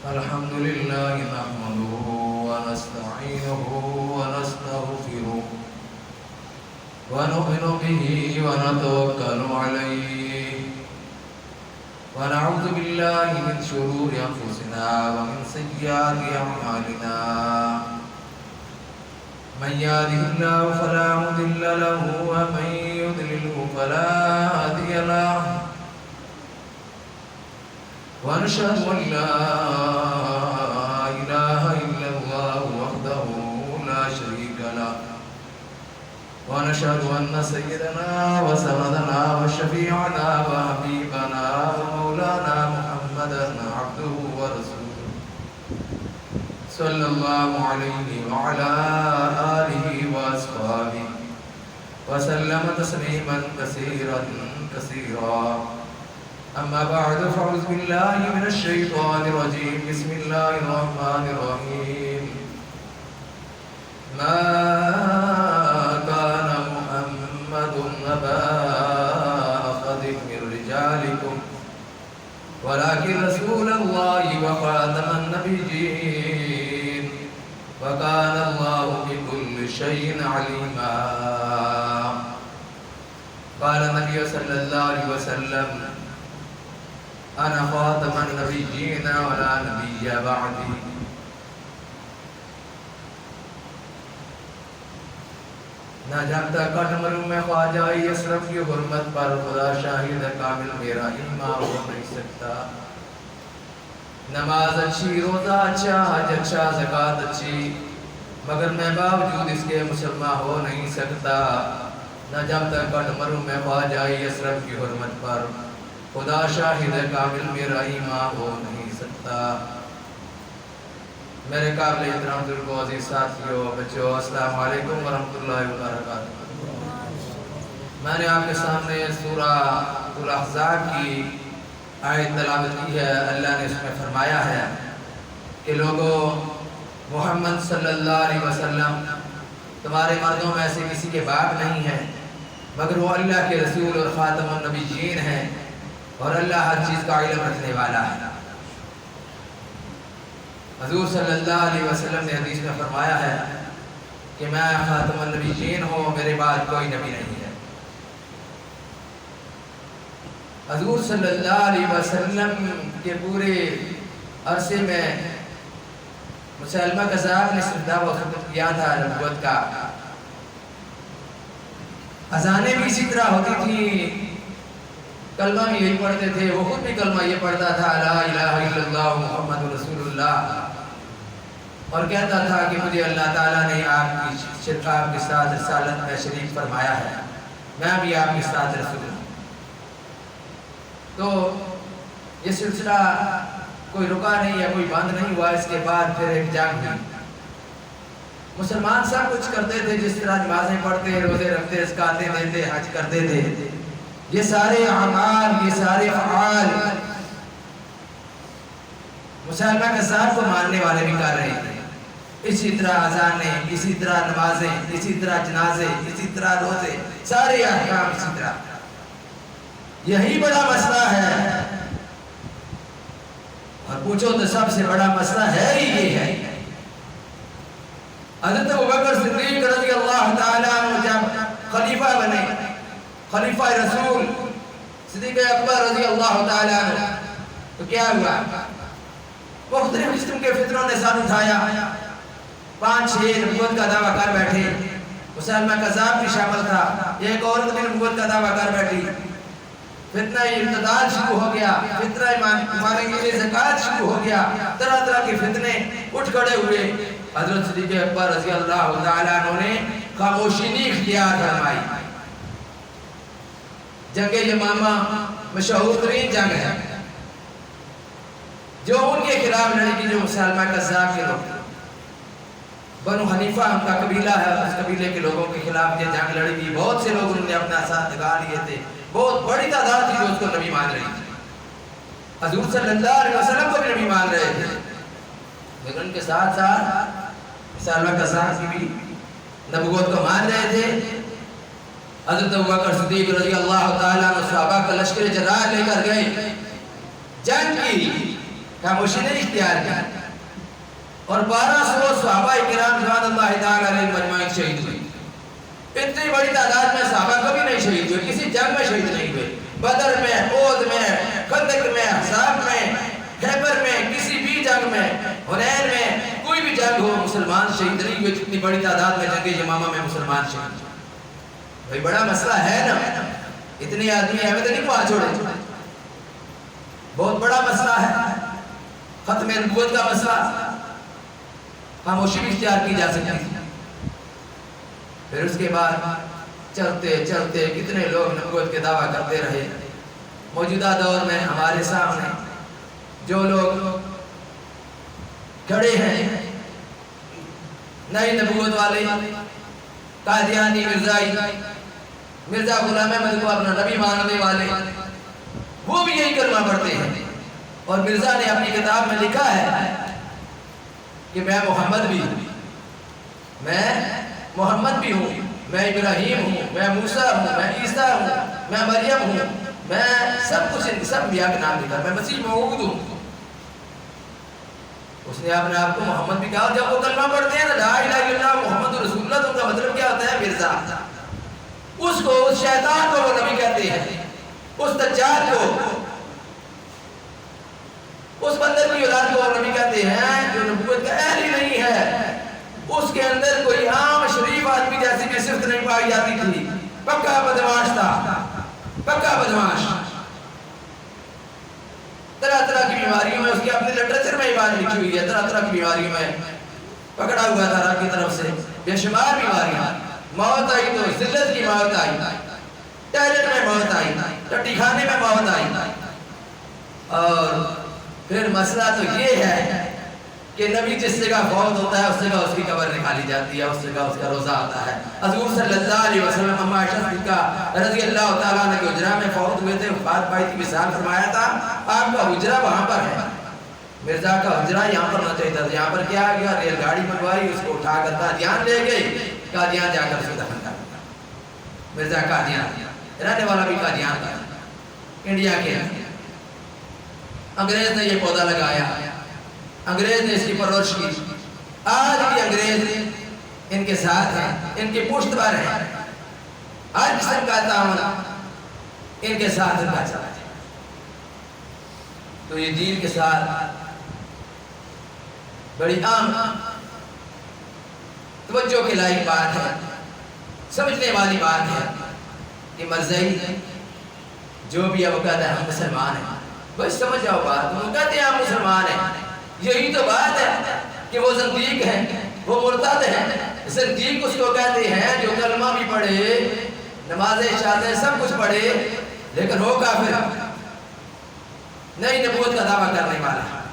الحمد لله نحمده ونستعينه ونستغفره ونؤمن به ونتوكل عليه ونعوذ بالله من شرور أنفسنا ومن سيئات أعمالنا من يهده الله فلا مضل له ومن يضلله فلا هادي له ونشهد أن لا إله إلا الله وحده لا شريك له ونشهد أن سيدنا وسندنا وشفيعنا وحبيبنا ومولانا محمدا عبده ورسوله صلى الله عليه وعلى آله وأصحابه وسلم تسليما كثيرا كثيرا. أما بعد فأعوذ بالله من الشيطان الرجيم. بسم الله الرحمن الرحيم. ما كان محمد أبا أحد من رجالكم ولكن رسول الله وخاتم النبيين وكان الله بكل شيء عليما. قال النبي صلى الله عليه وسلم أنا خاتم النبيين ولا نبي بعدي. نہ جانتا کٹمروں میں خواجہ اشرف کی حرمت پر خدا شاہد کامل میرا ایمان ہو نہیں سکتا. نماز اچھی، روزہ اچھا، حج اچھا، زکوٰۃ اچھی، مگر میں باوجود اس کے مسلمان ہو نہیں سکتا. نہ جب تک کٹمروں میں خواجہ اشرف کی حرمت پر خدا شاہد کامل میرا ایمان ہو نہیں سکتا. میرے قابل احترام بزرگوں، عزیز ساتھیوں، بچوں، السلام علیکم ورحمۃ اللہ وبرکاتہ. میں نے آپ کے سامنے سورہ الاحزاب کی آیت تلاوت کی ہے. اللہ نے اس میں فرمایا ہے کہ لوگوں، محمد صلی اللہ علیہ وسلم تمہارے مردوں میں سے کسی کے باپ نہیں ہیں، مگر وہ اللہ کے رسول اور خاتم النبیین ہیں، اور اللہ ہر چیز کا علم رکھنے والا ہے. حضور صلی اللہ علیہ وسلم نے حدیث میں فرمایا ہے کہ میں خاتم النبیین ہوں، میرے بعد کوئی نبی نہیں ہے. حضور صلی اللہ علیہ وسلم کے پورے عرصے میں مسلمہ کذاب نے صرف دعویٰ ختم کیا تھا نبوت کا. اذانیں بھی اسی طرح ہوتی تھی، کلمہ بھی یہی پڑھتے تھے، وہ خود بھی کلمہ یہ پڑھتا تھا لا الہ الا اللہ محمد رسول اللہ، اور کہتا تھا کہ مجھے اللہ تعالیٰ نے آپ کی شرکاء کے ساتھ رسالت میں شریک فرمایا ہے، میں بھی آپ کے ساتھ رسول ہوں. تو یہ سلسلہ کوئی رکا نہیں ہے، کوئی بند نہیں ہوا. اس کے بعد پھر ایک جنگ ہوئی. مسلمان سب کچھ کرتے تھے، جس طرح نمازیں پڑھتے، روزے رکھتے، زکاتیں دیتے، حج کرتے تھے. یہ سارے اعمال، یہ سارے افعال مسلمہ کذاب کو ماننے والے بھی کر رہے تھے. اسی طرح اذانیں، اسی طرح نمازیں، اسی طرح جنازے، اسی طرح روزے، سارے احکام اسی طرح. یہی بڑا مسئلہ ہے، اور پوچھو تو سب سے بڑا مسئلہ ہے ہی یہ ہے. حضرت ابوبکر صدیق رضی اللہ تعالیٰ عنہ جب خلیفہ بنے، خلیفہ رسول صدیق اکبر رضی اللہ تعالیٰ عنہ، تو کیا ہوا؟ مختلف قسم کے فتنوں نے ساتھ اٹھایا. 5-6 نبوت کا دعویٰ کر بیٹھے. مسلمہ کذاب بھی شامل تھا. ایک عورت بھی نبوت کا دعویٰ کر بیٹھی. فتنہ ارتداد شروع ہو گیا، فتنہ مانگنے زکوٰۃ شروع ہو گیا. طرح طرح کے فتنے اٹھ کھڑے ہوئے. حضرت صدیق اکبر رضی اللہ تعالیٰ عنہ نے خاموشی نہیں اختیار فرمائی. جنگ یمامہ مشہور ترین جنگ ہے جو ان کے خلاف لڑی کی، جو مسلمہ کذاب کے لوگ. بنو حنیفہ ان کا قبیلہ ہے، اس قبیلے کے لوگوں کے خلاف یہ جنگ لڑی گئی. بہت سے لوگ انہوں نے اپنا ساتھ لگا لیے تھے. بہت بڑی تعداد تھی جو اس کو نبی مان رہی تھی. حضور صلی اللہ علیہ وسلم کو بھی نبی مان رہے تھے، لیکن ان کے ساتھ ساتھ مسلمہ کذاب کی بھی نبوت کو مان رہے تھے. حضرت ابوبکر صدیق رضی اللہ تعالیٰ عنہ صحابہ کا لشکر جرار لے کر گئے، جنگ کی. خاموشی نہیں اختیار کی، اور 1200 صحابہ کرام رضوان اللہ تعالی علیہم مجمعین شہید ہوئی۔ اتنی بڑی تعداد میں صحابہ کبھی نہیں شہید ہوئے، کسی جنگ میں شہید نہیں ہوئے، بدر میں، احد میں، خندق میں، احزاب میں، خیبر میں، کسی بھی جنگ میں، حنین میں، کوئی بھی جنگ ہو مسلمان شہید نہیں ہوئے جتنی بڑی تعداد میں جنگ یمامہ میں مسلمان شہید ہوئے۔ بھئی بڑا مسئلہ ہے نا، اتنے آدمی ہمیں تو نہیں پہنچ چھوڑے، بہت بڑا مسئلہ ہے، ختم نبوت کا مسئلہ، خاموشی بھی اختیار کی جا سکتی تھی۔ پھر اس کے بعد چلتے چلتے کتنے لوگ نبوت کے دعویٰ کرتے رہے۔ موجودہ دور میں ہمارے سامنے جو لوگ کھڑے ہیں نئی نبوت والے، قادیانی، مرزائی، مرزا غلام احمد کو اپنا نبی ماننے والے، وہ بھی یہی کلمہ پڑھتے ہیں، اور مرزا نے اپنی کتاب میں لکھا ہے کہ میں محمد بھی ہوں، میں محمد بھی ہوں، میں ابراہیم ہوں، میں موسیٰ ہوں، میں عیسیٰ ہوں، میں مریم ہوں، میں سب کچھ سب انبیاء کے نام لکھا، میں مسیح موعود ہوں۔ اس نے اپنے آپ کو محمد بھی کہا۔ جب وہ کلمہ پڑھتے ہیں لا الہ الا اللہ محمد رسول اللہ، تو ان کا مطلب کیا ہوتا ہے؟ مرزا۔ اس کو، اس شیطان کو وہ نبی کہتے ہیں، اس دجال کو، اس بندر کی اولاد کو وہ نبی کہتے ہیں جو نبوت کا اہل ہی نہیں ہے۔ اس کے اندر کوئی عام شریف آدمی جیسی بھی صفت نہیں پائی جاتی تھی، پکا بدماش تھا، پکا بدماش۔ طرح طرح کی بیماریوں میں، اس کے اپنے لٹریچر میں یہ بات لکھی ہوئی ہے، طرح طرح کی بیماریوں میں پکڑا ہوا تھا رب کی طرف سے، بے شمار بیماریاں۔ موت آئی تو ذلت کی موت آئی، ٹائلٹ میں موت آئی، ٹٹی خانے میں موت آئی۔ اور پھر مسئلہ تو یہ ہے کہ نبی جس جگہ فوت ہوتا ہے اس جگہ اس کی قبر نکالی جاتی ہے، اس جگہ اس کا روزہ آتا ہے۔ حضور صلی اللہ علیہ وسلم اما عائشہ صدیقہ رضی اللہ تعالیٰ عنہ کے حجرہ میں فوت ہوئے تھے، وفات پائی تھی، وصال فرمایا تھا، آپ کا حجرہ وہاں پر ہے، مرزا کا حجرہ یہاں پر نہ چاہیے تھا۔ یہاں پر کیا گیا؟ ریل گاڑی منگوائی، اس کو اٹھا کر قادیان لے گئے، قادیان جا کر اسے دفن کر دیا۔ مرزا قادیان رہنے والا بھی قادیان کا، انڈیا کے۔ انگریز نے یہ پودا لگایا، انگریز نے اس کی پرورش کی، آج بھی انگریز ان کے ساتھ ہیں، ان کے پشت پر ہیں، ہر قسم کا تعاون ان کے ساتھ ان کا چلا ہے۔ تو یہ دین کے ساتھ بڑی عام توجہ کے لائق بات ہے، سمجھنے والی بات ہے کہ مرزائی جو بھی ہے وہ کہتا ہے ہم مسلمان ہیں، بس سمجھ جاؤ بات، وہ کہتے ہیں ہم مسلمان ہیں، یہی تو بات ہے کہ وہ زندیق ہیں، وہ مرتد ہیں۔ زندیق اس کو کہتے ہیں جو کلمہ بھی پڑھے، نمازیں شادیں سب کچھ پڑھے، لیکن وہ کافر نئی نبوت کا دعویٰ کرنے والا ہے۔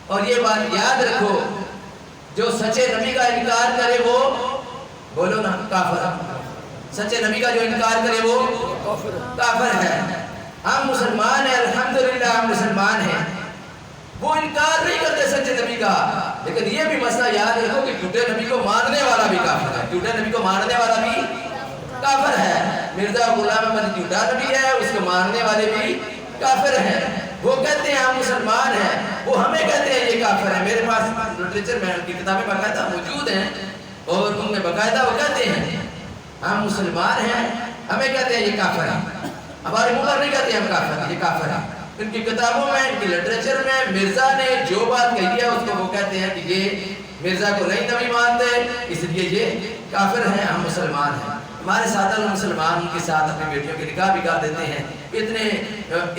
اور یہ بات یاد رکھو، جو سچے نبی کا انکار کرے وہ، بولو نا، کافر۔ سچے نبی کا جو انکار کرے وہ کافر ہے۔ ہم مسلمان ہیں، الحمدللہ ہم مسلمان ہیں، وہ انکار نہیں کرتے سچے نبی کا، لیکن یہ بھی مسئلہ یاد رکھو کہ جھوٹے نبی کو ماننے والا بھی کافر ہے، جھوٹے نبی کو ماننے والا بھی کافر ہے۔ مرزا غلام احمد جھوٹا نبی ہے، اس کو ماننے والے بھی کافر ہیں۔ وہ کہتے ہیں ہم مسلمان ہیں، وہ ہمیں کہتے ہیں یہ کافر ہے۔ میرے پاس لٹریچر میں ان کی کتابیں باقاعدہ موجود ہیں، اور ان میں باقاعدہ وہ کہتے ہیں ہم مسلمان ہیں، ہمیں کہتے ہیں یہ کافر ہے، ہمارے منہ پر نہیں کہتے ہیں ہم کافر ہیں، یہ کافر ہے۔ ان کی کتابوں میں، ان کی لٹریچر میں مرزا نے جو بات کہی ہے اس کو وہ کہتے ہیں کہ یہ مرزا کو نہیں نبی مانتے، اس لیے یہ کافر ہیں، ہم مسلمان ہیں۔ ہمارے ساتھ مسلمان ان کے ساتھ اپنی بیٹیوں کے نکاح بھی کر دیتے ہیں، اتنے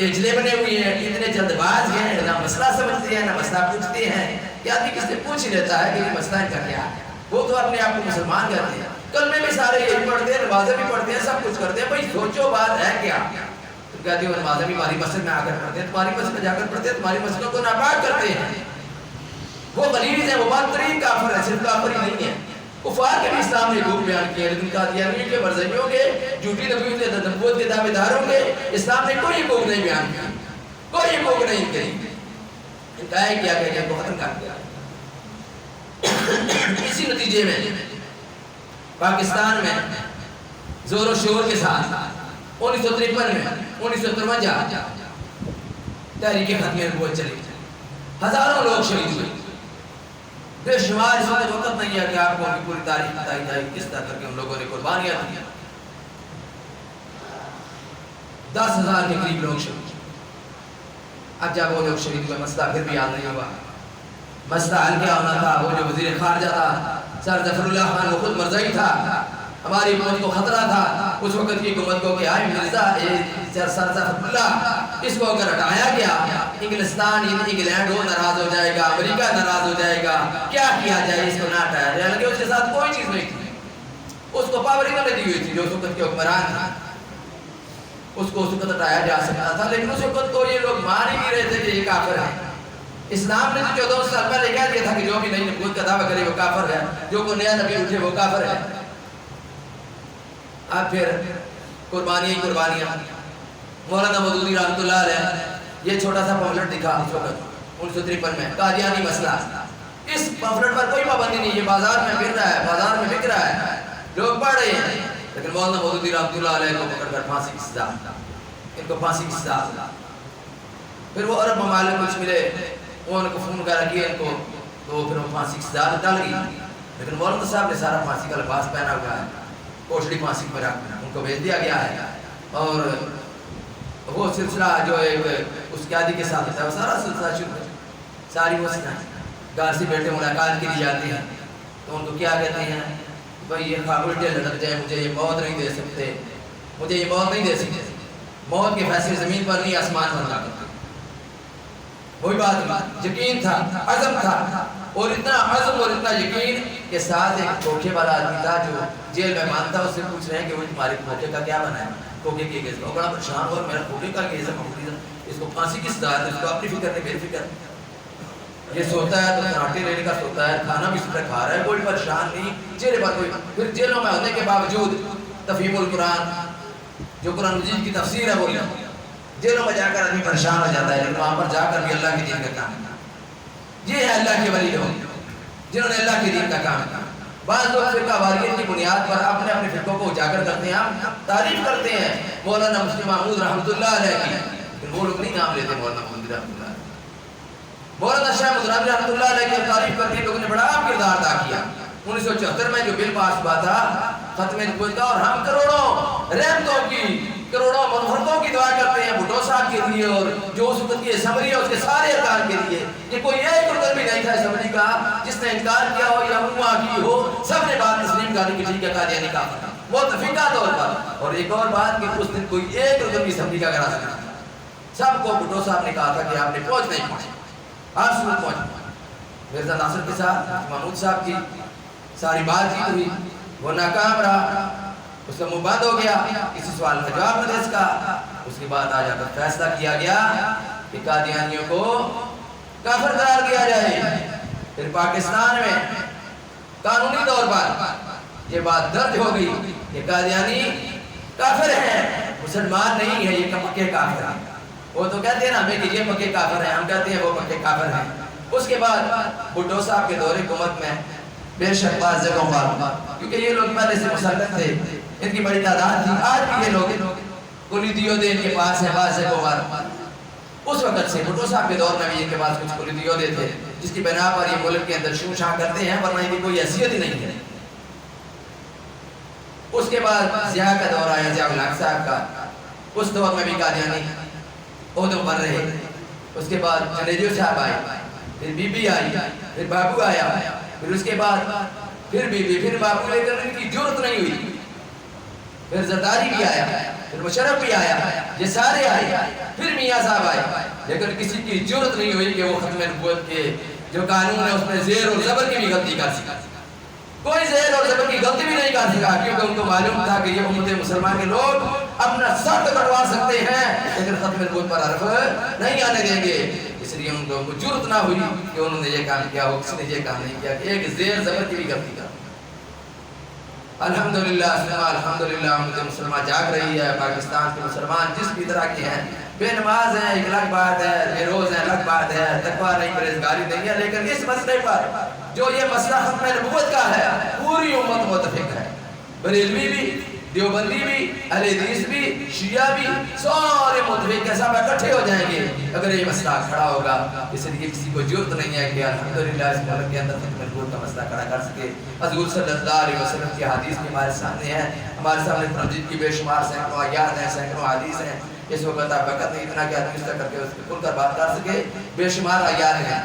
اجلے بنے ہوئے ہیں، اتنے جلد باز ہیں، نہ مسئلہ سمجھتے ہیں نہ مسئلہ پوچھتے ہیں، کہ آدمی کس سے پوچھ ہی لیتا ہے کہ یہ مسئلہ ان کا کیا ہے۔ وہ تو اپنے آپ کو مسلمان کہتے ہیں، کلمے بھی سارے یہی پڑھتے ہیں، نمازیں بھی پڑھتے ہیں، سب کچھ کرتے ہیں۔ بھائی سوچو بات ہے کیا؟ کہتے ہیں وہ نمازیں بھی ہماری مسجد میں آ کر پڑھتے ہیں، تمہاری مسجد میں جا کر پڑھتے ہیں، تمہاری مسجدوں کو ناپاک کرتے ہیں۔ وہ غلیظ ہیں، وہ بدترین کافر ہیں، صرف کافر ہی نہیں ہے، کفار کے بھی اسلام نے خوب بیان کیا، لیکن قادیانیوں کے، مرزائیوں کے، جھوٹی نبوت کے دعوے داروں کے اسلام نے کوئی حقوق نہیں بیان کی، کوئی حقوق نہیں کی، انتہائی کیا کہ کو ختم کر دیا۔ اسی نتیجے میں پاکستان میں زور و شور کے ساتھ 1953 میں 1953 تحریک ختم نبوت چلی، ہزاروں لوگ شہید ہوئے، بے شمار. اس وقت نہیں ہے کہ آپ کو ان کی پوری تاریخ بتائی جائے کس طرح کر کے ان لوگوں نے قربانیاں دی. 10,000 کے قریب لوگ شہید. اب جب وہ لوگ شہید ہوئے مسئلہ پھر بھی حل نہیں ہوا. مسئلہ حل کیا ہونا تھا؟ وہ جو وزیر خارجہ تھا سر ظفر اللہ خان، وہ خود مرزائی تھا، ہماری حکومت کو خطرہ تھا اس وقت کی حکومت کو کہ آئی مرزا سر ظفر اللہ، اس کو اگر ہٹایا گیا انگلستان انگلینڈ وہ ناراض ہو جائے گا، امریکہ ناراض ہو جائے گا، کیا کیا جائے اس کو نہ ہٹایا جائے. حالانکہ اس کے ساتھ کوئی چیز نہیں تھی، اس کو پاور انہوں نے دی ہوئی تھی جو اس وقت کے حکمران تھا، اس کو اس وقت ہٹایا جا سکتا تھا. لیکن اس وقت تو یہ لوگ مان ہی نہیں رہے تھے کہ یہ کافر ہے. اسلام نے تو 14 سال پہلے کہہ دیا تھا کہ جو بھی نئی نبوت کا دعویٰ کرے وہ کافر ہے، جو کوئی نیا نبی اٹھے وہ کافر ہے. اب پھر قربانیاں. مولانا مودودی رحمۃ اللہ علیہ یہ چھوٹا سا پمفلٹ دکھا اس وقت 1953 میں، قادیانی مسئلہ. اس پمفلٹ پر کوئی پابندی نہیں، یہ بازار میں پھر رہا ہے، بازار میں بک رہا ہے، لوگ پڑھ رہے ہیں. لیکن مولانا مودودی رحمۃ اللہ علیہ کو پکڑ کر پھانسی کی سزا، ان کو پھانسی کی سزا. پھر وہ عرب ممالک کچھ ملے، وہ ان کو فون کر کیا ان کو، تو پھر وہ پھانسی کی سزا ڈال گئی. لیکن مولانا صاحب نے سارا پھانسی کا لباس پہنا ہوا ہے، کوٹڑی پھانسی پر ان کو بھیج دیا گیا ہے. اور وہ سلسلہ جو ایک اس قیادی کے ساتھ ہوتا ہے وہ سارا سلسلہ شروع ہے. ساری مسئلہ گھر سے بیٹھے ملاقات کے لیے جاتے ہیں تو ان کو کیا کہتے ہیں؟ بھائی یہ خواب الٹے لٹک جائے، مجھے یہ موت نہیں دے سکتے، مجھے یہ موت نہیں دے سکتے. موت کے فیصلے زمین پر نہیں آسمان پر لا کرتے. وہی بات، یقین تھا، عزم تھا، اور اتنا عزم اور اتنا یقین کے ساتھ ایک دھوکے والا آدمی تھا جو جیل میں مانتا، اس سے پوچھ رہے ہیں کہ وہ تمہارے دھوکے کا کیا بنا ہے؟ دھوکے کی کیس میں بڑا پریشان ہوا، میرا دھوکے کا کیس ہے، اس کو پھانسی کی سزا ہے، اس کو اپنی فکر نہیں میری فکر. یہ سوتا ہے تو سراٹے لینے کا سوتا ہے، کھانا بھی اس طرح کھا رہا ہے، کوئی پریشان نہیں، چہرے پر کوئی. پھر جیلوں میں ہونے کے باوجود تفہیم القرآن جو قرآن مجید کی تفسیر ہے وہ جیلوں میں جا کر آدمی پریشان ہو جاتا ہے، لیکن وہاں پر جا کر بھی اللہ کے دین کا کام ہے. یہ ہے اللہ کے ولی لوگ جنہوں نے اللہ کے دین کا کام کیا. بعض لوگ فرقہ واریت کی بنیاد پر اپنے اپنے فرقوں کو اجاگر کرتے ہیں، ہم تعریف کرتے ہیں مولانا مسلم محمود رحمۃ اللہ علیہ کی، لیکن وہ لوگ نہیں نام لیتے مولانا محمود رحمۃ اللہ علیہ. مولانا شاہ مدرابی رحمۃ اللہ علیہ کی تعریف کرتے ہیں، لوگوں نے بڑا کردار ادا کیا. 1974 میں جو بل پاس ہوا تھا ختم نبوت کا، اور ہم کروڑوں رحمتوں کی، کروڑوں مغفرتوں کی دعا کرتے ہیں بھٹو صاحب کے لیے، اور جو اس وقت کی اسمبلی ہے اس کے سارے ارکان کے لیے. یہ کوئی ایک رکن بھی نہیں تھا اسمبلی کا جس نے انکار کیا ہو یا ہوا کی ہو، سب نے بات تسلیم کر لی کہ ٹھیک ہے قادیانی کافر تھا متفقہ طور پر. اور ایک اور بات کہ اس دن کوئی ایک رکن بھی اسمبلی کا کرا سکتا تھا. سب کو بھٹو صاحب نے کہا تھا کہ آپ نے پہنچ نہیں پہنچے، ہر صورت پہنچ. مرزا ناصر کے ساتھ محمود صاحب کی ساری بات چیت ہوئی، وہ ناکام رہا، اس کا منہ بند ہو گیا، کسی سوال کا جواب نہ دے سکا. اس کے بعد آ جا کر فیصلہ کیا گیا کہ قادیانیوں کو کافر قرار دیا جائے. پھر پاکستان میں قانونی طور پر یہ بات درج ہو گئی کہ قادیانی کافر ہیں، مسلمان نہیں ہے، یہ پکے کافر ہیں. وہ تو کہتے ہیں نا ہمیں کہ یہ پکے کافر ہیں، ہم کہتے ہیں وہ پکے کافر ہیں. اس کے بعد بھٹو صاحب کے دور حکومت میں بے شک بعض جگہوں پر، کیونکہ یہ لوگ پہلے سے مسلط تھے، ان کی بڑی تعداد تھی، آج بھی یہ لوگ کلی دیودے ان کے پاس ہیں بعض جگہوں پر. اس وقت سے بھٹو صاحب کے دور میں بھی ان کے پاس کچھ کلی دیودے تھے جس کی بنا پر یہ ملک کے اندر شو شاہ کرتے ہیں، ورنہ ان کی کوئی حیثیت ہی نہیں ہے. اس کے بعد ضیاء کا دور آیا، ضیاء الحق صاحب کا، اس دور میں بھی قادیانی عہدوں پر رہے. اس کے بعد جنیجو صاحب آئے، پھر بی بی آئی، پھر بابو آیا، پھر اس کے بعد پھر بی بی، پھر بابو، لے کر ان کی جرت نہیں ہوئی. پھر زرداری بھی آیا، پھر مشرف بھی آیا، یہ سارے آئے، پھر میاں صاحب آئے، لیکن کسی کی جرت نہیں ہوئی کہ وہ ختم نبوت کے جو قانون ہے اس میں زیر اور زبر کی بھی غلطی کر سکا. کوئی زیر اور زبر کی غلطی بھی نہیں کر سکا، کیونکہ ان کو معلوم تھا کہ یہ امت مسلمان کے لوگ اپنا سر کٹوا سکتے ہیں لیکن ختم نبوت پر حرف نہیں آنے دیں گے. اس لیے ان کو جرت نہ ہوئی کہ انہوں نے یہ کام کیا ہو، کسی نے یہ کام نہیں کیا کہ ایک زیر زبر کی بھی غلطی کر. الحمدللہ الحمدللہ امت مسلمان جاگ رہی ہے. پاکستان کے مسلمان جس بھی طرح کے ہیں، بے نماز ہیں ایک الگ بات ہے، بے روز ہیں الگ بات ہے، تقویٰ نہیں، پرہیزگاری نہیں ہے، لیکن اس مسئلے پر جو یہ مسئلہ ختم نبوت کا ہے پوری امت متفق ہے. بریلوی بھی، دیوبندی بھی، اہل حدیث بھی، شیعہ بھی، سارے متفق کے ساتھ اکٹھے ہو جائیں گے اگر یہ مسئلہ کھڑا ہوگا۔ اس لیے کسی کو جرت نہیں ہے کہ الحمدللہ اس ملک کے اندر ختم نبوت کا مسئلہ کھڑا کر سکے۔ حضور صلی اللہ علیہ وسلم کی حدیث بھی ہمارے سامنے ہے، ہمارے سامنے ترجیح کی بے شمار سینکڑوں آیات ہیں، سینکڑوں حدیث ہیں۔ اس وقت آپ وقت نہیں اتنا کہ آدمی کر کے اس کو کھل کر بات کر سکے، بے شمار آیات ہیں۔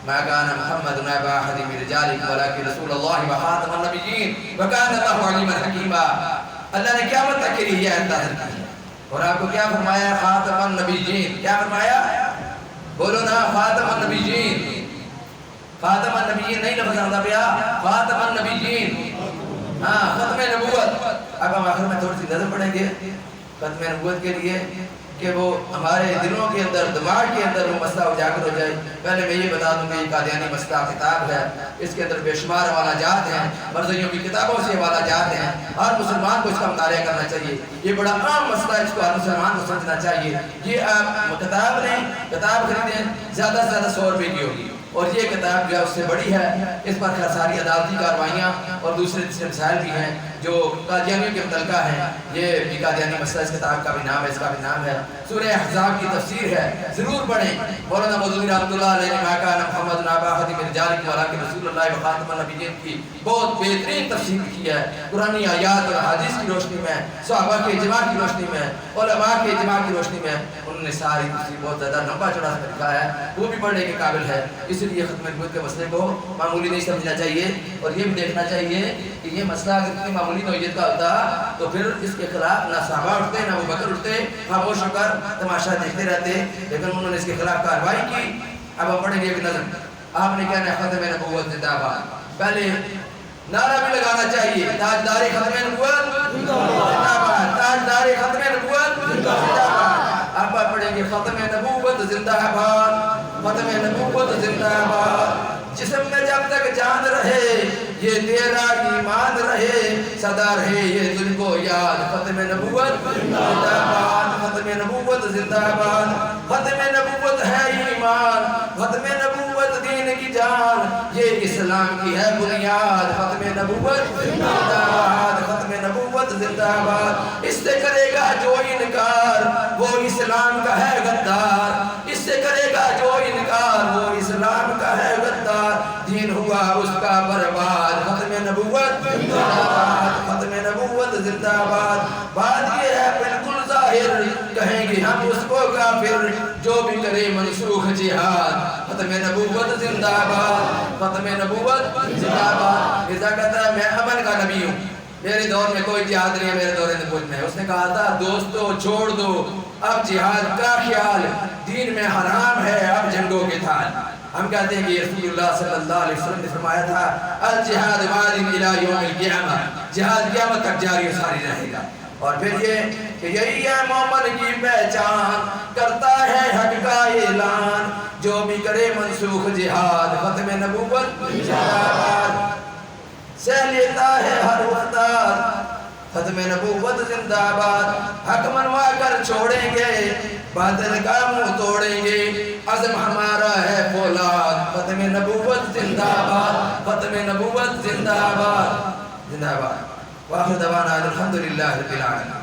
ما كان محمد ابا احد من رجالكم ولكن رسول الله وخاتم النبيين وكان الله عليما حكيما۔ اللہ نے قیامت تک کے لیے یہ آیت نازل کی ہے اور آپ کو کیا فرمایا؟ خاتم النبیین۔ کیا فرمایا؟ بولو نا، خاتم النبیین۔ خاتم النبیین نہیں لفظ آتا پیا، خاتم النبیین، ہاں ختم نبوت۔ اب ہم آخر میں تھوڑی سی نظر پڑھیں گے ختم نبوت کے لیے کہ وہ ہمارے دلوں کے اندر، دماغ کے اندر وہ مسئلہ اجاگر ہو جائے۔ پہلے میں یہ بتا دوں کہ یہ قادیانی مسئلہ کتاب ہے، اس کے اندر بے شمار حوالہ جات ہیں، مرضیوں کی کتابوں سے حوالہ جات ہیں۔ ہر مسلمان کو اس کا مطالعہ کرنا چاہیے، یہ بڑا عام مسئلہ ہے، اس کو ہر مسلمان کو سمجھنا چاہیے۔ یہ آپ کتاب لیں، کتاب خریدیں، زیادہ سے زیادہ 100 روپے کی ہوگی، اور یہ کتاب جو ہے اس سے بڑی ہے، اس پر ساری عدالتی کارروائیاں اور دوسرے مسائل بھی ہیں جو قادیانیوں کے متعلقہ ہیں۔ یہ بھی قادیانی مسئلہ، اس کتاب کا بھی نام ہے، اس کا بھی نام ہے، سورہ احزاب کی تفسیر ہے، ضرور پڑھیں۔ مولانا مودودی رحمۃ اللہ علیہ نے ما کان محمد ابا احد من رجالکم ولکن رسول اللہ وخاتم النبیین کی بہت بہترین تفسیر کی ہے، قرآنی آیات اور حدیث کی روشنی میں، صحابہ کے اجماع کی روشنی میں، علماء کے اجماع کی روشنی میں انہوں نے ساری تفسیر بہت زیادہ لمبا چوڑا سے لکھا ہے، وہ بھی پڑھنے کے قابل ہے۔ اس لیے ختم نبوت کے مسئلے کو معمولی نہیں سمجھنا چاہیے، اور یہ بھی دیکھنا چاہیے کہ یہ مسئلہ اگر اتنی معمولی نوعیت کا ہوتا تو پھر اس کے خلاف نہ صحابہ اٹھتے نہ ابوبکر اٹھتے، خاموش ہو کر تماشا دیکھتے رہتے، لیکن انہوں نے اس کے خلاف کارروائی کی۔ اب ہم پڑھیں گے ایک نظم، آپ نے کہنا ہے ختم نبوت زندہ باد۔ پہلے نعرہ بھی لگانا چاہیے، تاجدار ختم نبوت زندہ باد، تاجدار ختم نبوت زندہ باد۔ اب آپ پڑھیں گے ختم نبوت زندہ باد، ختم نبوت زندہ باد۔ جسم میں جب تک جان رہے یہ تیرا ایمان رہے، صدا رہے یہ دل کو یاد، ختم نبوت زندہ باد، ختم نبوت زندہ باد۔ ختم نبوت ہے ایمان، ختم نبوت دین کی جان، یہ اسلام کی ہے بنیاد، ختم نبوت زندہ باد، ختم نبوت زندہ باد۔ اس سے کرے گا جو انکار وہ اسلام کا ہے غدار، اس سے کرے گا جو انکار وہ اسلام کا ہے غدار، دین ہوا اس کا برباد، ختم نبوت زندہ باد، ختم نبوت زندہ باد۔ بات یہ ہے بالکل ظاہر، کہیں گے ہم اس کو کافر جو بھی کرے منسوخ جہاد، ختم نبوت زندہ باد، ختم نبوت زندہ باد۔ رضا کہتا ہے میں امن کا نبی ہوں، میرے دور میں کوئی جہاد نہیں ہے، میرے دور نبوت میں۔ اس نے کہا تھا دوستو چھوڑ دو اب جہاد کا خیال، دین میں حرام ہے اب جنگوں کے تھال۔ ہم کہتے ہیں کہ رسول اللہ صلی اللہ علیہ وسلم نے فرمایا تھا الجہاد ماضٍ الی یوم القیامہ، جہاد قیامت تک جاری و ساری رہے گا۔ اور پھر یہ کہ یہی ہے مومن کی پہچان، کرتا ہے حق کا اعلان، جو بھی کرے منسوخ جہاد، ختم نبوت زندہ باد۔ سہ لیتا ہے ہر وقت ختم نبوت زندہ باد۔ حق منوا کر چھوڑیں گے، باطل کا منہ توڑیں گے، عزم ہمارا ہے فولاد، ختم نبوت زندہ باد، ختم نبوت زندہ باد، زندہ باد۔ وآخر دعوانا الحمدللہ رب العالمین۔